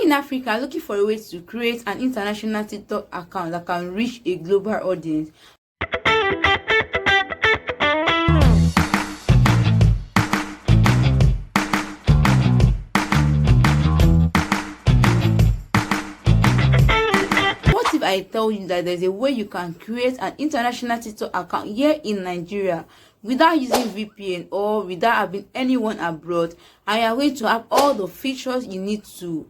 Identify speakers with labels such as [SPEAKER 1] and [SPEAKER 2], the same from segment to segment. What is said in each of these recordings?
[SPEAKER 1] in Africa are looking for a way to create an international TikTok account that can reach a global audience. What if I tell you that there's a way you can create an international TikTok account here in Nigeria without using VPN or without having anyone abroad, and you are going to have all the features you need to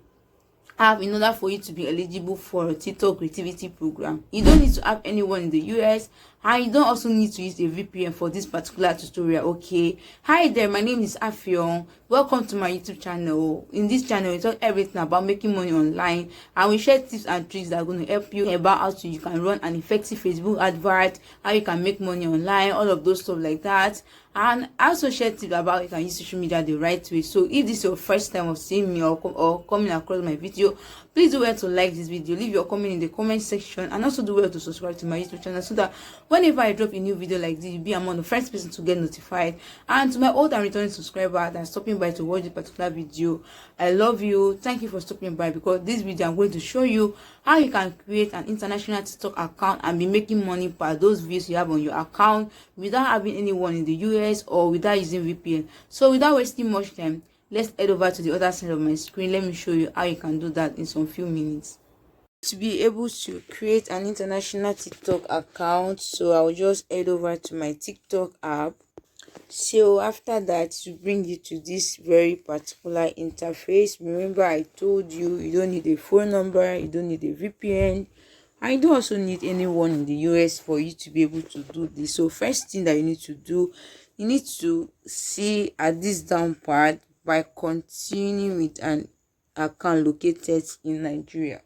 [SPEAKER 1] have in order for you to be eligible for a TikTok creativity program? You don't need to have anyone in the US, and you don't also need to use a VPN for this particular tutorial. Okay, hi there, my name is Afion. Welcome to my YouTube channel. In this channel we talk everything about making money online, and we share tips and tricks that are going to help you about how you can run an effective Facebook advert, how you can make money online, all of those stuff like that. And I also share tips about how you can use social media the right way. So if this is your first time of seeing me or coming across my video, please do well to like this video, leave your comment in the comment section, and also do well to subscribe to my YouTube channel so that whenever I drop a new video like this, you'll be among the first person to get notified. And to my old and returning subscriber that's stopping by to watch this particular video, I love you. Thank you for stopping by, because this video I'm going to show you how you can create an international TikTok account and be making money by those views you have on your account without having anyone in the US or without using VPN. So without wasting much time, let's head over to the other side of my screen. Let me show you how you can do that in some few minutes. To be able to create an international TikTok account, so I'll just head over to my TikTok app. So after that, to bring you to this very particular interface, remember I told you you don't need a phone number, you don't need a VPN, and you don't also need anyone in the US for you to be able to do this. So first thing that you need to do, you need to see at this down part by continuing with an account located in Nigeria.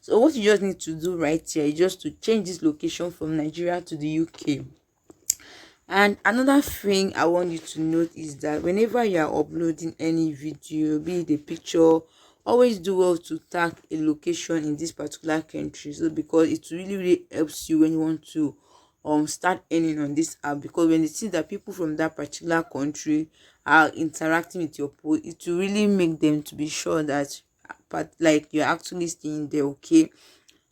[SPEAKER 1] So what you just need to do right here is just to change this location from Nigeria to the UK. And another thing I want you to note is that whenever you are uploading any video, be it a picture, always do well to tag a location in this particular country, so because it really helps you when you want to start earning on this app. Because when you see that people from that particular country are interacting with your post, it will really make them to be sure that like you're actually staying there. Okay,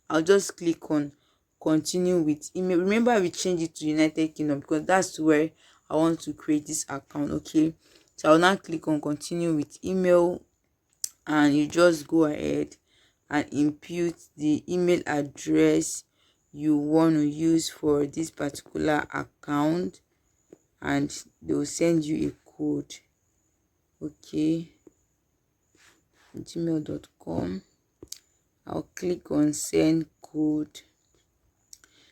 [SPEAKER 1] I'll just click on continue with email. Remember, we change it to United Kingdom because that's where I want to create this account. Okay, so I'll now click on continue with email, and you just go ahead and input the email address you want to use for this particular account, and they'll send you a code. Okay, gmail.com. I'll click on send code.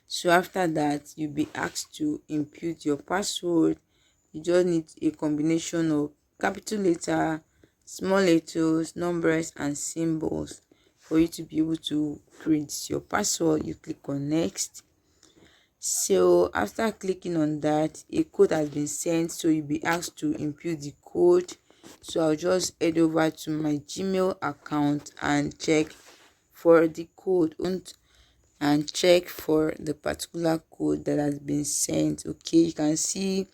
[SPEAKER 1] So after that, you'll be asked to input your password. You just need a combination of capital letter, small letters, numbers, and symbols for you to be able to create your password. You click on next. So after clicking on that, a code has been sent, so you'll be asked to input the code. So I'll just head over to my Gmail account and check for the code and check for the particular code that has been sent. Okay, you can see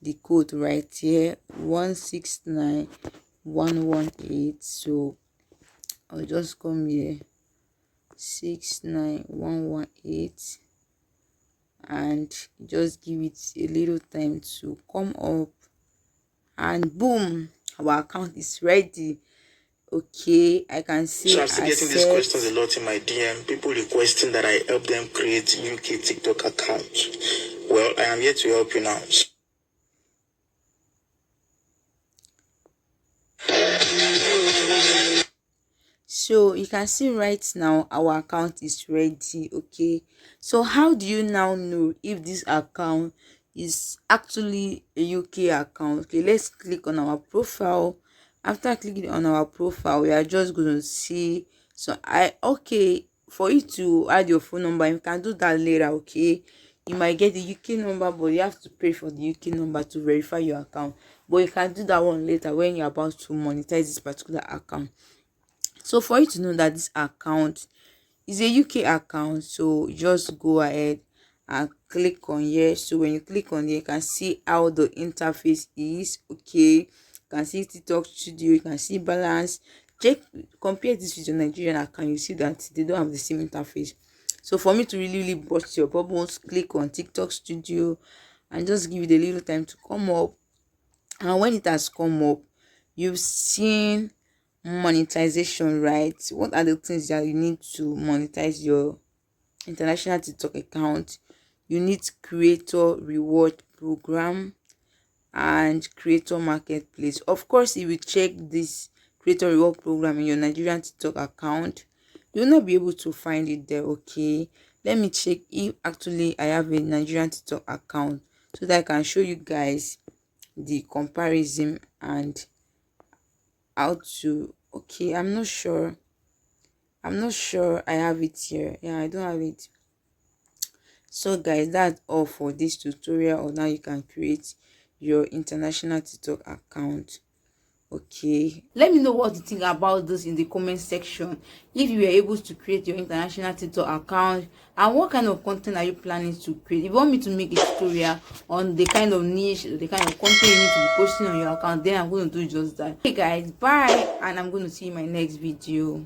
[SPEAKER 1] the code right here, 169118. So I'll just come here, 69118, and just give it a little time to come up, and boom, our account is ready. Okay, I can see.
[SPEAKER 2] So I'm still getting these questions a lot in my DM. People requesting that I help them create UK TikTok accounts. Well, I am here to help you now.
[SPEAKER 1] So you can see right now our account is ready. Okay, so how do you now know if this account is actually a UK account? Okay, let's click on our profile. After clicking on our profile, we are just going to see. So for you to add your phone number, you can do that later. Okay, you might get the UK number, but you have to pay for the UK number to verify your account. But you can do that one later when you're about to monetize this particular account. So for you to know that this account is a UK account, so just go ahead and click on here. So when you click on here, you can see how the interface is. Okay, you can see TikTok Studio, you can see balance, check, compare this with your Nigerian account, you see that they don't have the same interface. So for me to really burst your bubbles, click on TikTok Studio and just give it a little time to come up. And when it has come up, you've seen monetization, right? What are the things that you need to monetize your international TikTok account? You need creator reward program and creator marketplace. Of course, if you check this creator reward program in your Nigerian TikTok account, you'll not be able to find it there. Okay, let me check if actually I have a Nigerian TikTok account so that I can show you guys the comparison and how to. Okay, I'm not sure I have it here. Yeah, I don't have it. So guys, that's all for this tutorial on how you can create your international TikTok account. Okay, let me know what you think about this in the comment section. If you were able to create your international TikTok account, and what kind of content are you planning to create? If you want me to make a tutorial on the kind of niche, the kind of content you need to be posting on your account, then I'm going to do just that. Okay guys, bye, and I'm going to see you in my next video.